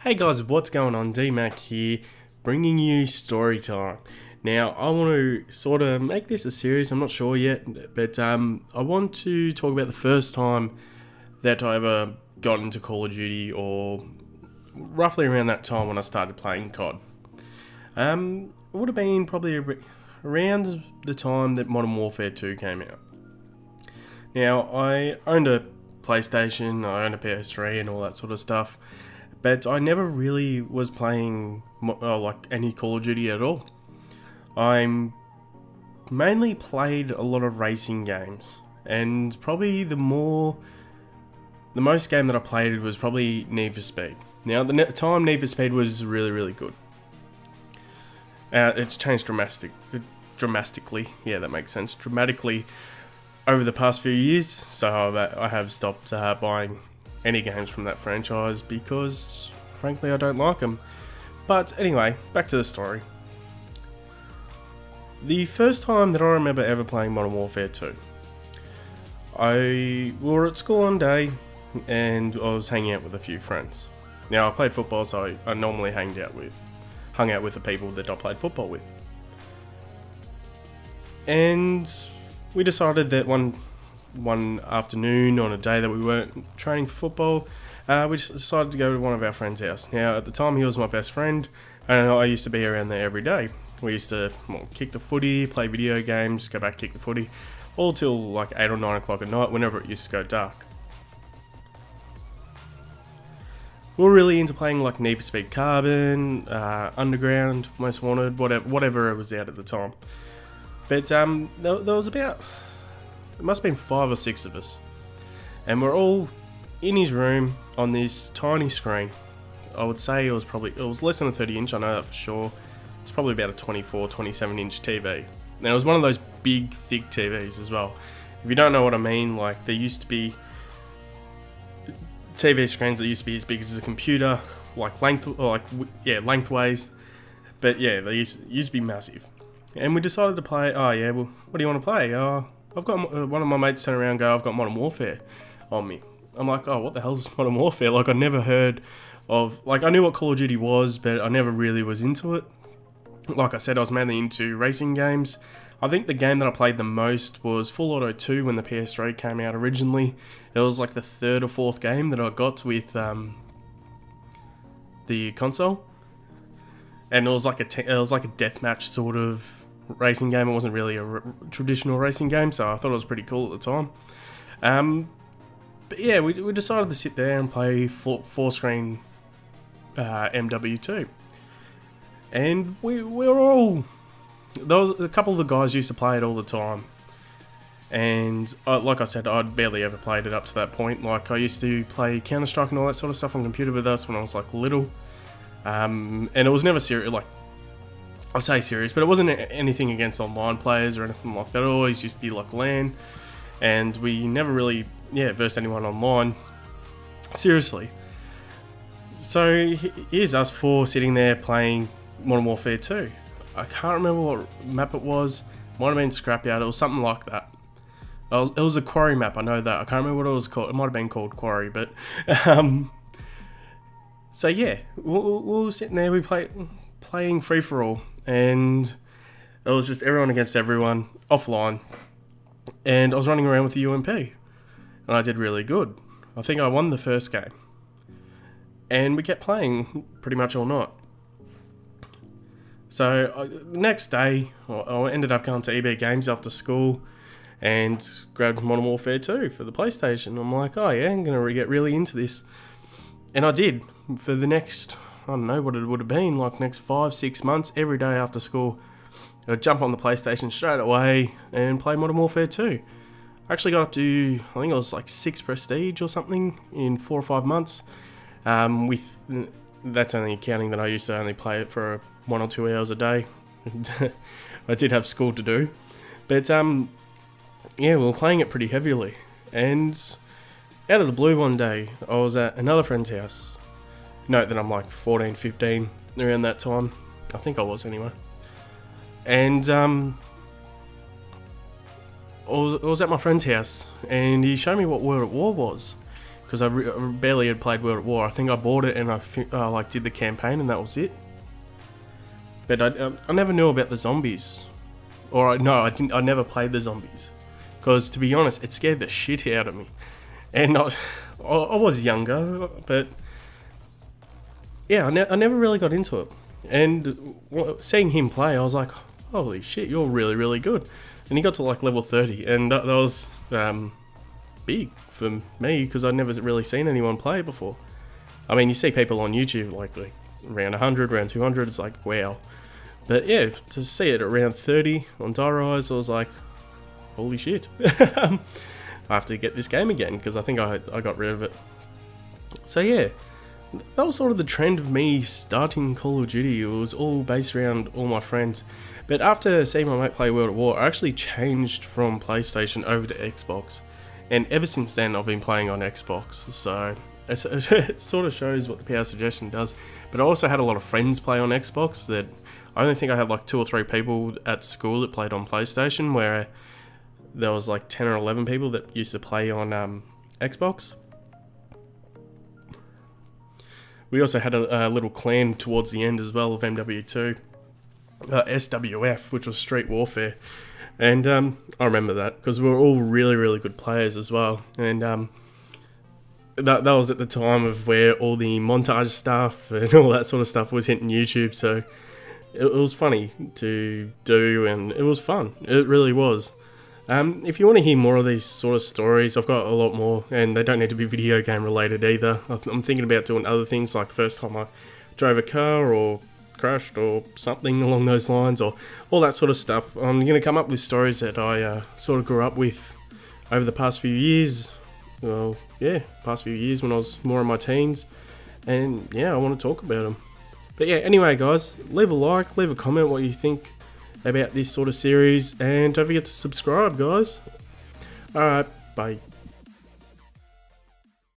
Hey guys, what's going on? DeeMak here, bringing you story time. Now, I want to sort of make this a series, I'm not sure yet, but I want to talk about the first time that I ever got into Call of Duty, or roughly around that time when I started playing COD. It would have been probably around the time that Modern Warfare 2 came out. Now, I owned a PlayStation, I owned a PS3 and all that sort of stuff. But I never really was playing like any Call of Duty at all. I mainly played a lot of racing games, and probably the most game that I played was probably Need for Speed. Now at the time, Need for Speed was really good. It's changed dramatically. Yeah, that makes sense. Dramatically over the past few years. So I have stopped buying any games from that franchise because frankly I don't like them. But anyway, back to the story. The first time that I remember ever playing Modern Warfare 2, we were at school one day and I was hanging out with a few friends. Now I played football, so I normally hung out with the people that I played football with. And we decided that one afternoon on a day that we weren't training for football, we just decided to go to one of our friends' house. Now at the time he was my best friend and I used to be around there every day. We used to kick the footy, play video games, go back kick the footy, all till like 8 or 9 o'clock at night whenever it used to go dark. We were really into playing like Need for Speed Carbon, Underground, Most Wanted, whatever it was out at the time. But there was about, it must have been 5 or 6 of us, and we're all in his room on this tiny screen. I would say it was less than a 30 inch, I know that for sure. It's probably about a 24, 27 inch TV. Now it was one of those big thick TVs as well. If you don't know what I mean, like there used to be TV screens that used to be as big as a computer, like lengthways, but yeah, they used to be massive. And we decided to play, oh yeah, well, what do you want to play? I've got one of my mates turn around and go, I've got Modern Warfare on me. I'm like, oh, what the hell is Modern Warfare? Like, I never heard of, like, I knew what Call of Duty was, but I never really was into it. Like I said, I was mainly into racing games. I think the game that I played the most was Full Auto 2 when the PS3 came out originally. It was like the 3rd or 4th game that I got with the console. And it was like a deathmatch sort of racing game. It wasn't really a traditional racing game, so I thought it was pretty cool at the time. But yeah, we decided to sit there and play 4-screen MW2. And we were all, there was a couple of the guys used to play it all the time. And like I said, I'd barely ever played it up to that point. Like I used to play Counter-Strike and all that sort of stuff on computer with us when I was like little. And it was never serious, like, I say serious, but it wasn't anything against online players or anything like that. It always used to be like LAN, and we never really, versed anyone online seriously. So here's us 4 sitting there playing Modern Warfare 2. I can't remember what map it was. Might have been Scrapyard. It was something like that. It was a quarry map, I know that. I can't remember what it was called. It might have been called Quarry, but so yeah, we were sitting there, we playing free-for-all, and it was just everyone against everyone, offline, and I was running around with the UMP, and I did really good. I think I won the first game, and we kept playing pretty much all night. So the next day, I ended up going to EB Games after school, and grabbed Modern Warfare 2 for the PlayStation. I'm like, oh yeah, I'm going to get really into this. And I did. For the next, I don't know what it would have been, like next 5-6 months, every day after school, I'd jump on the PlayStation straight away and play Modern Warfare 2. I actually got up to, I think it was like 6 prestige or something in 4 or 5 months. That's only counting that I used to only play it for 1 or 2 hours a day. I did have school to do. But yeah, we were playing it pretty heavily. And out of the blue one day, I was at another friend's house. Note that I'm like 14, 15, around that time. I think I was anyway. And I was at my friend's house, and he showed me what World at War was. because I barely had played World at War. I think I bought it and I like did the campaign and that was it. But I never knew about the zombies, or no, I didn't. I never played the zombies, because to be honest, it scared the shit out of me. And I was younger, but yeah, I never really got into it. And seeing him play, I was like, holy shit, you're really, really good. And he got to like level 30, and that was big for me, because I'd never really seen anyone play it before. I mean, you see people on YouTube like round 100, round 200, it's like, wow. But yeah, to see it at round 30 on Rise, I was like, holy shit. I have to get this game again, because I think I got rid of it. So yeah, that was sort of the trend of me starting Call of Duty. It was all based around all my friends. But after seeing my mate play World at War, I actually changed from PlayStation over to Xbox. And ever since then, I've been playing on Xbox. So it sort of shows what the power suggestion does. But I also had a lot of friends play on Xbox. That I don't think I had like 2 or 3 people at school that played on PlayStation, where there was like 10 or 11 people that used to play on Xbox. We also had a little clan towards the end as well of MW2, SWF, which was Street Warfare, and I remember that because we were all really, really good players as well. And that was at the time of where all the montage stuff and all that sort of stuff was hitting YouTube, so it was funny to do, and it was fun. It really was. If you want to hear more of these sort of stories, I've got a lot more, and they don't need to be video game related either. I'm thinking about doing other things, like the first time I drove a car or crashed or something along those lines, or all that sort of stuff. I'm going to come up with stories that I sort of grew up with over the past few years. Well, yeah, past few years when I was more in my teens, and yeah, I want to talk about them. But yeah, anyway guys, leave a like, leave a comment what you think about this sort of series, and don't forget to subscribe guys. Alright, bye.